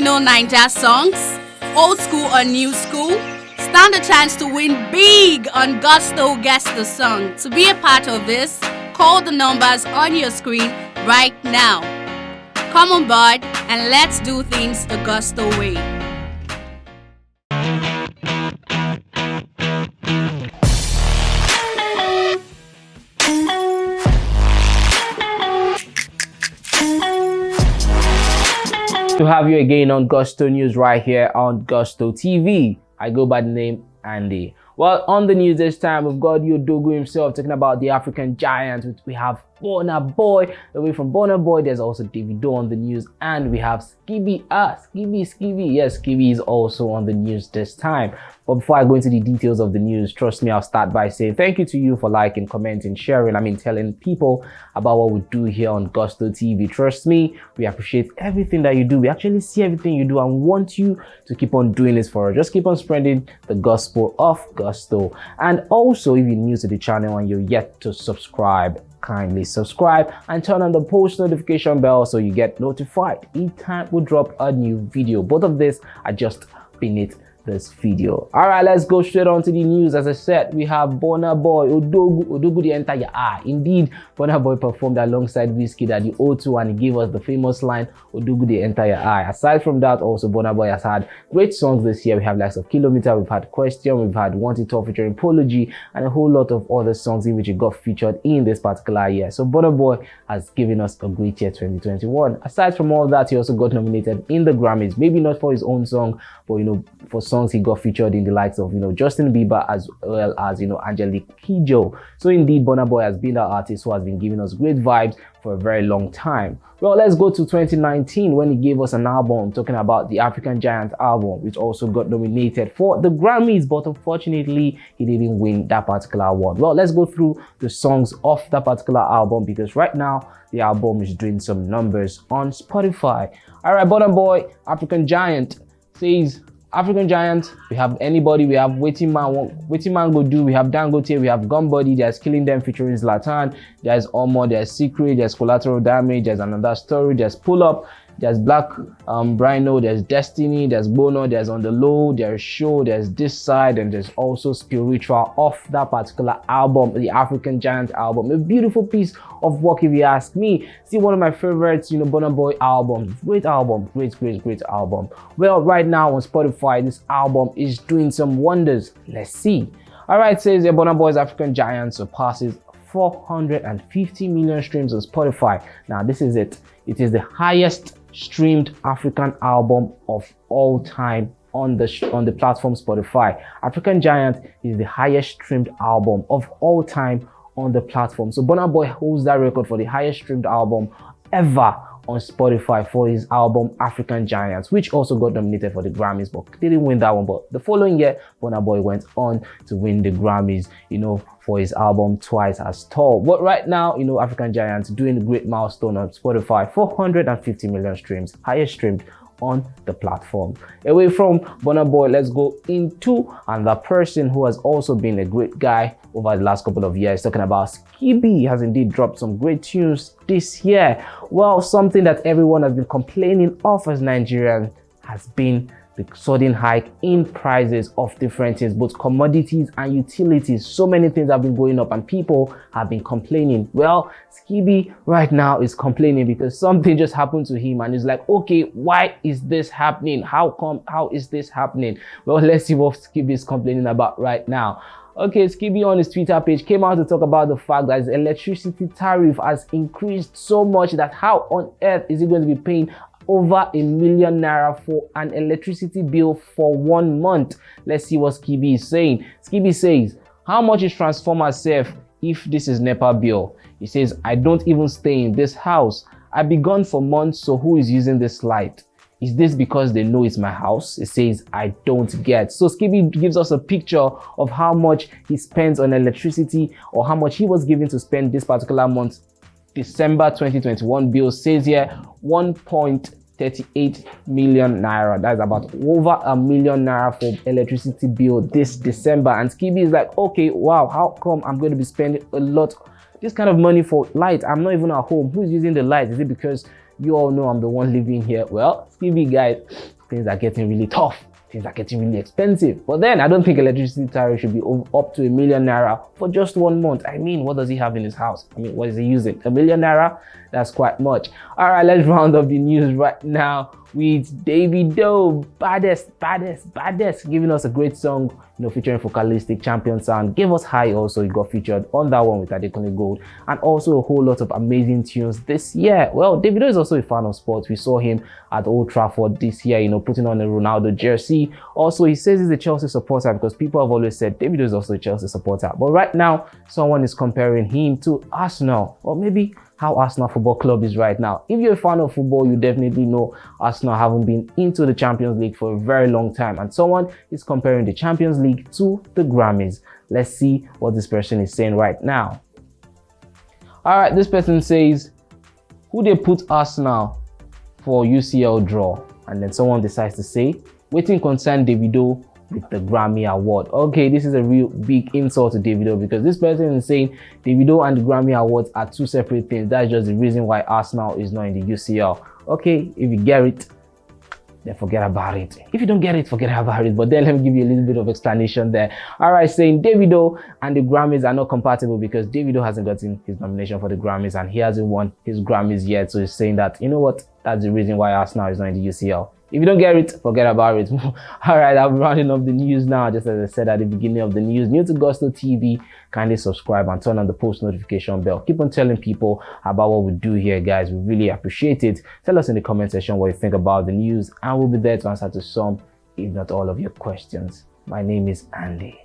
know Ninja songs? Old school or new school? Stand a chance to win big on Gusto Guess the Song. To be a part of this, call the numbers on your screen right now. Come on board and let's do things the Gusto way. To have you again on Gusto News right here on Gusto TV. I go by the name Andy. Well, on the news this time, we've got Davido himself talking about the African giant. We have Burna Boy. Away from Burna Boy, there's also Davido on the news, and we have Skibii. Skibii. Yes, Skibii is also on the news this time. But before I go into the details of the news, trust me, I'll start by saying thank you to you for liking, commenting, sharing. Telling people about what we do here on Gusto TV. Trust me, we appreciate everything that you do. We actually see everything you do and want you to keep on doing this for us. Just keep on spreading the gospel of Gusto. And also, if you're new to the channel and you're yet to subscribe, kindly subscribe and turn on the post notification bell so you get notified each time we drop a new video. Both of this are just beneath this video. All right, let's go straight on to the news. As I said, we have Burna Boy, Odogu the entire eye. Indeed, Burna Boy performed alongside Skibii at the O2 and he gave us the famous line, Odogu the entire eye. Aside from that, also Burna Boy has had great songs this year. We have Likes of Kilometer, we've had Question, we've had Want It All featuring Apology, and a whole lot of other songs in which he got featured in this particular year. So Burna Boy has given us a great year 2021. Aside from all that, he also got nominated in the Grammys, maybe not for his own song, but for songs he got featured in the likes of Justin Bieber as well as Angelique Kidjo. So indeed, Burna Boy has been that artist who has been giving us great vibes for a very long time. Well, let's go to 2019 when he gave us an album talking about the African Giant album, which also got nominated for the Grammys, but unfortunately he didn't win that particular one. Well, let's go through the songs of that particular album because right now the album is doing some numbers on Spotify. All right, Burna Boy, African Giant says African Giant, we have Anybody, we have Waiting Man Go Do, we have Dangote, we have Gumbody, there's Killing Them featuring Zlatan, there's Omo, there's Secret, there's Collateral Damage, there's Another Story, there's Pull Up, there's Black Brino, there's Destiny, there's Bono, there's On The Low, there's Show, there's This Side, and there's also Spiritual off that particular album, the African Giant album. A beautiful piece of work if you ask me. See, one of my favorites, Burna Boy albums. Great album, great album. Well, right now on Spotify, this album is doing some wonders. Let's see. All right, says Burna Boy's African Giant surpasses 450 million streams on Spotify. Now, this is it. It is the highest streamed African album of all time on the platform Spotify. African Giant is the highest streamed album of all time on the platform. So Burna Boy holds that record for the highest streamed album ever on Spotify for his album African Giants, which also got nominated for the Grammys, but didn't win that one. But the following year, Burna Boy went on to win the Grammys, for his album Twice as Tall. But right now, African Giants doing a great milestone on Spotify, 450 million streams, highest streamed on the platform. Away from Burna Boy, let's go into another person who has also been a great guy over the last couple of years. Talking about Skibii, has indeed dropped some great tunes this year. Well, something that everyone has been complaining of as Nigerians has been the sudden hike in prices of different things, both commodities and utilities. So many things have been going up and people have been complaining. Well, Skibii right now is complaining because something just happened to him and he's like, okay, why is this happening? How is this happening? Well, let's see what Skibii is complaining about right now. Okay, Skibii on his Twitter page came out to talk about the fact that his electricity tariff has increased so much that how on earth is he going to be paying over ₦1 million for an electricity bill for 1 month? Let's see what Skibii is saying. Skibii says, how much is transformer safe if this is NEPA bill? He says, I don't even stay in this house. I've been gone for months, so who is using this light? Is this because they know it's my house? It says, I don't get. So Skibii gives us a picture of how much he spends on electricity or how much he was given to spend this particular month. December 2021 bill says here 1.38 million naira. That's about over ₦1 million for electricity bill this December. And Skibii is like, okay, wow, how come I'm going to be spending this kind of money for light? I'm not even at home. Who's using the light? Is it because you all know I'm the one living here? Well, Skibii guys, things are getting really tough. Things are getting really expensive. But then I don't think electricity tariff should be up to '1,000,000 for just 1 month. I mean, what does he have in his house? I mean, what is he using? '1,000,000? That's quite much. All right, let's round up the news right now with Davido, baddest, giving us a great song, featuring Focalistic Champion Sound. Gave us High also. He got featured on that one with Adekunle Gold, and also a whole lot of amazing tunes this year. Well, Davido is also a fan of sports. We saw him at Old Trafford this year, putting on a Ronaldo jersey. Also, he says he's a Chelsea supporter because people have always said Davido is also a Chelsea supporter. But right now, someone is comparing him to Arsenal, or maybe how Arsenal Football Club is right now. If you're a fan of football, you definitely know Arsenal haven't been into the Champions League for a very long time, and someone is comparing the Champions League to the Grammys. Let's see what this person is saying right now. All right, this person says, who they put Arsenal for UCL draw? And then someone decides to say, waiting concern Davido with the Grammy Award. Okay, this is a real big insult to Davido, because this person is saying Davido and the Grammy Awards are two separate things. That's just the reason why Arsenal is not in the UCL. Okay, if you get it, then forget about it. If you don't get it, forget about it. But then let me give you a little bit of explanation there. All right, saying Davido and the Grammys are not compatible because Davido hasn't gotten his nomination for the Grammys and he hasn't won his Grammys yet. So he's saying that, you know what, that's the reason why Arsenal is not in the UCL. If you don't get it, forget about it. All right, I'm rounding up the news now. Just as I said at the beginning of the news, new to Gusto TV, kindly subscribe and turn on the post notification bell. Keep on telling people about what we do here, guys. We really appreciate it. Tell us in the comment section what you think about the news, and we'll be there to answer to some, if not all, of your questions. My name is Andy.